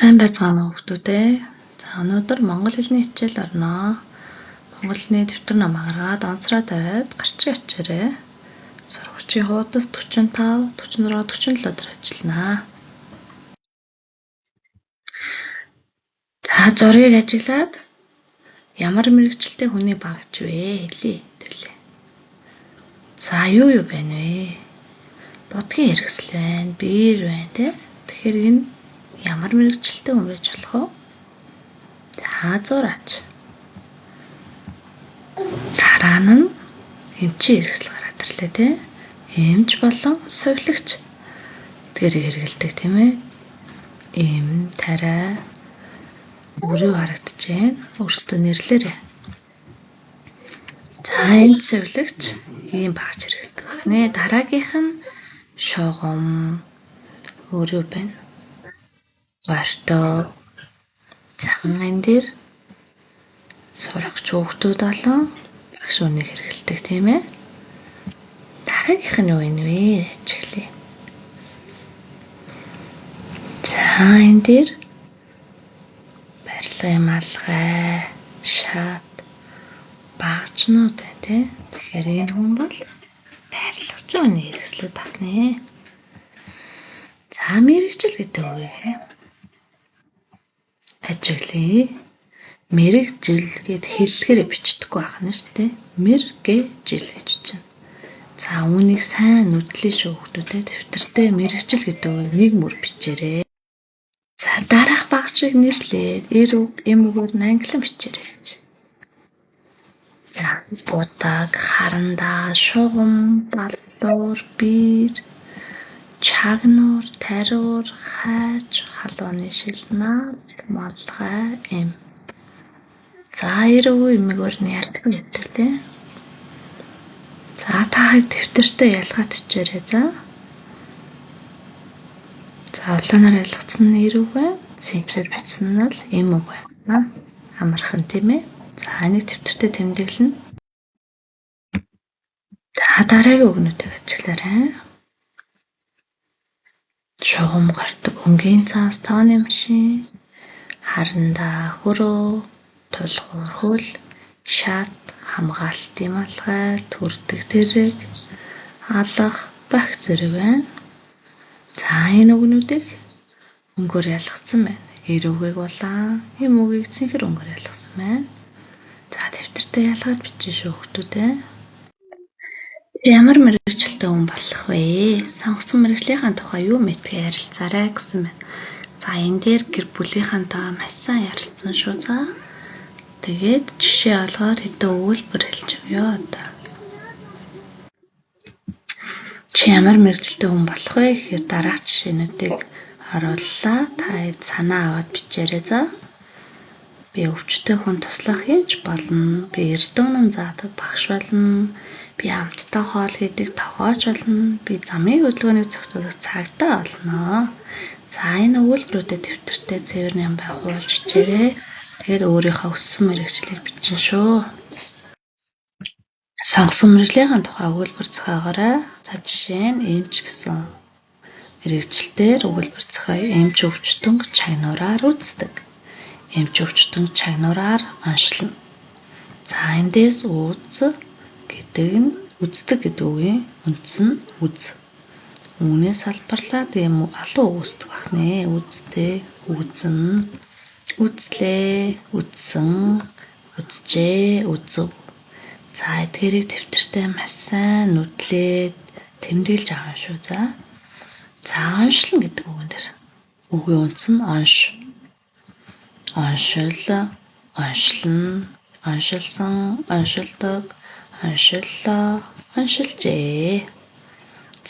Сайн байцгаана уу хүүхдүүдээ. За өнөөдөр монгол хэлний хичээл орно. Монгол хэлний дэвтэр намаа гаргаад онцроо тавиад гарч ячаарай. Сургуулийн хуудас 45, 46, 47 дээр ажиллана. За зургийг ажиглаад ямар мэрэгчлээ хүний багж вэ хэлье хэвлээ. За юу байна вэ? Будгийн хэрэгсэл байна, биер байна тий. Тэгэхээр энэ ямар мэрэгчлээ хүн байж болох вэ? За зураач. Цараа нь эмчийн хэрэгсэл гараад ирлээ тий. Эмч болон сувилагч тэрийг хэрэгэлдэг тийм ээ. Эм тарай өрөө харагдчихээн. Өөрсдөө нэрлээрэй. За эмч сувилагч ийм багж хэрэгэлдэг байна. Дараагийнх нь шугам өрөө байна. Гортоо. За энэ дээр сурагч хүүхдүүд болон багш үнийг хэрэгэлдэг тийм ээ. Дараагийнх нь юу вэ? Ажиглая. За энэ дээр барилгын малгай, шат, багжнууд байна тий. Тэгэхээр энэ хүн бол барилгач үнийг хэрэгслээд байна. За мэрэгжил гэдэг үг ээ. Ажиглая. Мэрэгжил гэд хэллэгээр бичдэггүй байна шүү дээ. Мэргэжил гэж чинь. За үүнийг сайн нүдлээ шүү хүүхдүүдээ. Дэвтэртээ мэрэгжил гэдэг үг нэг мөр бичээрэй. За дараах багшийг нэрлээд эм үгээр англиан бичээрэй. За будаг, харандаа, шугам, баллуур, биер, чагнуур, тариур, хайж, халууны шилнаа, малгай, эм. За эрүү эмэгээр нь ярьдаг юм тий. За та дэвтэртээ ялгаад бичээрэй за. За улаанаар ялгцсан нь эрүү байна. Цэнхрээр бичсэн нь л эм үг байна. Амархан тийм ээ. За нэг дэвтэртээ тэмдэглэнэ. За дараагийн үгнүүдийг ажиглаарай. Шугам гортог өнгийн цаас тооны машин, харандаа хөрөө, тулгуур хөл, шат хамгаалтын малгай, төрдөг тэрэг, алах багц зэрэг байна. За энэ үгнүүдийг өнгөөр ялгцсан байна. Эрүүгийг улаан, эм үгийг цэнхэр өнгөөр ялгсан байна. За дэвтэртээ ялгаад бичиж шүү хүүхдүүдээ. Ямар мэрэгчлээ хүн болох вэ? Сонгосон мэрэгжлийнхаа тухай юу мэдгийг ярилцаарай гэсэн байна. За энэ дээр гэр бүлийнхэнтэй маш сайн ярилцсан шүү за. Тэгээд жишээ олгоод хэдэн өгүүлбэр хэлж өгье одоо. Чи ямар мэрэгчлээ хүн болох вэ гэхээр дараах жишээнүүдийг орууллаа. Та санаа аваад бичээрэй за. Би өвчтөе хүн туслах юмч болно. Би эрдэм ном заадаг багш болно. Би хамтдаа хоол хийдэг тогооч болно. Би замын хөдөлгөөнийг зохицуулах цагтаа болно. За энэ өгүүлбэрүүдэд дэвтэртээ цэвэр ном байгуулж бичээрэй. Тэгээд өөрийнхөө өссөн мэрэгчлийг бичнэ шүү. Сонгосон мэрэгжлийн тухай өгүүлбэр зохиогоорой. За жишээ нь эмч гэсэн мэрэгчлэлээр өгүүлбэр зохиоё. Эмч өвчтөн чагнуураар үздэг. Эмч өвчтөн чагнуураар оншилно. За эндээс үз гэдэг нь үздэг гэдэг үгийн үндс нь үз. Үүнээс салбарлаад юм олон үг үүсдэг бахнэ. Үздэг, үзэн, үзлээ, үзсэн, үзжээ, үзв. За эдгээрийг дэвтэртээ маш сайн нүдлээд тэмдэглэж авах шүү за. За оншлно гэдэг үгэн дээр. Үгийн үндс нь онш. Оншил, оншлно, оншилсан, оншилдог, оншиллоо, оншилжээ.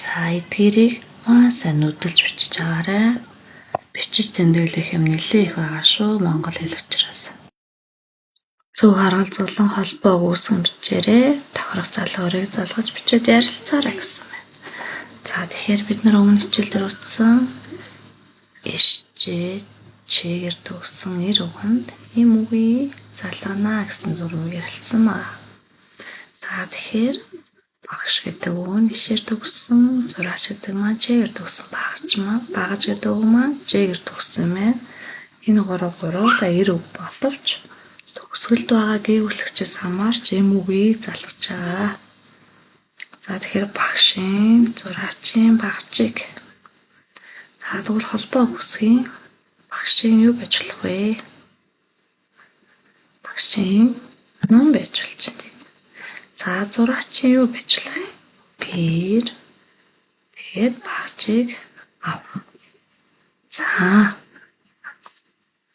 За эдгээрийг сайн нүдэлж бичиж аваарай. Бичиж тэмдэглэх юм нэлээ их байгаа шүү монгол хэл учраас. Зөв харгалзуулан холбоо үүсгэн бичээрэй. Тохирох залгуурыг залгаж бичээд ярилцаарай гэсэн байна. За тэгэхээр бид нар өмнө хичээл дээр утсан ишжээ чигээр төгсөн эр үгэнд эм үгийг залгана гэсэн зургийг ярилцсан байна. За тэгэхээр багш гэдэг үг нь ишээр төгсөн, зураач гэдэг маань чигээр төгсөн багаж гэдэг үг маань жэгээр төгсөн байна. Энэ гуруула эр үг боловч төгсгөлд байгаа гээгүүлэгчээс хамаарч эм үгийг залгаж байгаа. За тэгэхээр багшийн, зураачийн багчийг. За тэгвэл холбоо үгсгийн багшийн юу байж болох вэ? Багшийн ном байж болж байна. За зураачийн юу байж болох вэ? Бэр. Тэгээд багчийг ав. За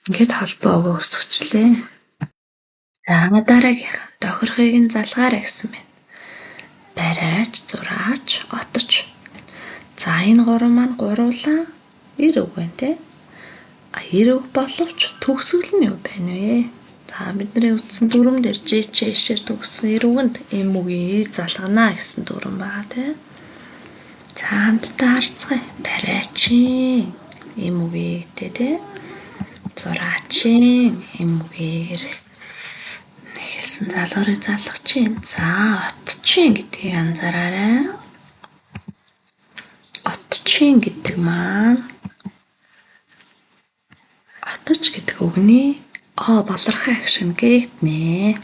ингээд холбоо өгсөчлээ. За дараагийнх тохирохыг нь залгаарай гэсэн байна. Барайч, зураач, оточ. За энэ гурван маань гуруулаа эр үг байна те. Эр үг боловч төгсгөл нь юу байна вэ? За бидний үтсэн дүрм дээр жишээр төгссөн эр үгэнд эм үгийг залгана гэсэн дүрм байгаа те. За хамтдаа харцгаая. Барайчин эм үгийгтэй те. Зураачийн эм үгээр хэлсэн залгуурыг залгаж чинь. За отчин гэдгийг анзаараарай. Отчин гэдэг маань оточ гэдэг үгний балархай агшин гээгднэ.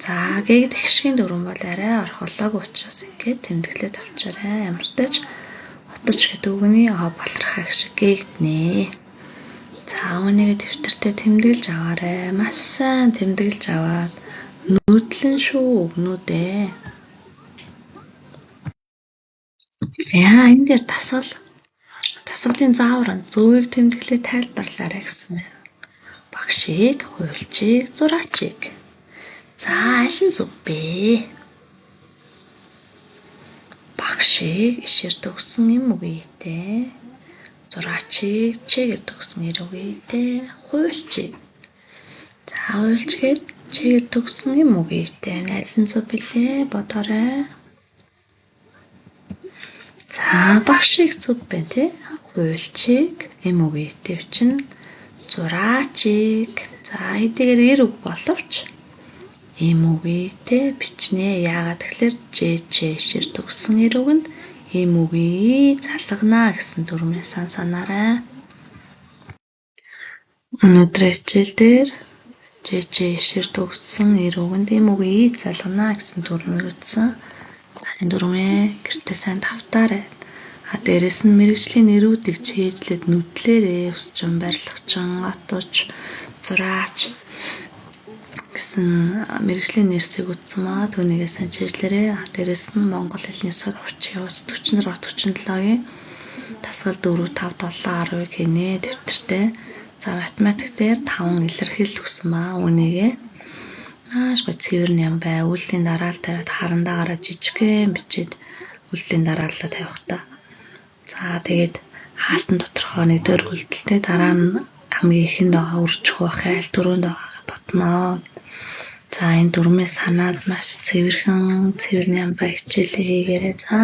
За гээгд агшийн дүрм бол арай орхолоогүй учраас ингээд тэмдэглээд авчаарай. Ямар ч тач оточ гэдэг үгний балархай агшин гээгднэ. За үүнийг дэвтэртээ тэмдэглэж аваарай. Маш сайн тэмдэглэж аваад нүүдлэн шүү өгнүүдээ. За энэ дээр дасгалын заавар нь зөвийг тэмдэглээ тайлбарлаарай гэсэн байна. Багшийг, хуульчийг, зураачийг. За аль нь зөв бэ? Багшийг ишээр төгссөн эм үгийтэй. Зураачийг чигээр төгссөн эр үгийтэй. Хуульчийг. За хуульчгээд чигээр төгссөн эм үгийтэй. Аль нь зөв бэлээ? Бодоорой. За багшийг зөв байна тий. Хуульчийг эм үгийтэй чинь зураачийг. За эдгээр эр үг боловч эм үгийтэй бичнэ. Яагаад тэгэхээр жишээр төгссөн эр үгэнд эм үгийг залгана гэсэн дүрмээс санаарай. Өнөөдрийн хичээл дээр жишээр төгссөн эр үгэнд эм үгийг залгана гэсэн дүрмийг ütсэн. Энэ дүрмээ гэртээ сайн давтаарай. Дээрэс нь мэргэжлийн нэрүүдийг чийжлээд нүдлээрээ өсчин, барилгачин, оточ, зураач гэсэн мэргэжлийн нэрсийг ütсэн маа түүнийгээ сайн чийжлээрээ. Дээрэс нь Монгол хэлний сургууч 46-47-гийн дасгал 4, 5, 7, 10-ыг хийнэ дэвтэртээ. За математик дээр 5 илэрхийлэл өгсөн маа үүнийгээ аашгүй цэвэр ням бай. Үйлдлийн дараалал тавиад харандаагаараа жижигхэн бичээд үйлдлийн дарааллаа тавих та. За тэгээд хаалтан доторхоо нэгдүгээр үйлдэлтэй дараа нь хамгийн ихэнд байгаа үржих байх айл дөрөнд байгааг бодно. За энэ дүрмээ санаад маш цэвэр ням бай хичээлээ хийгээрэй. За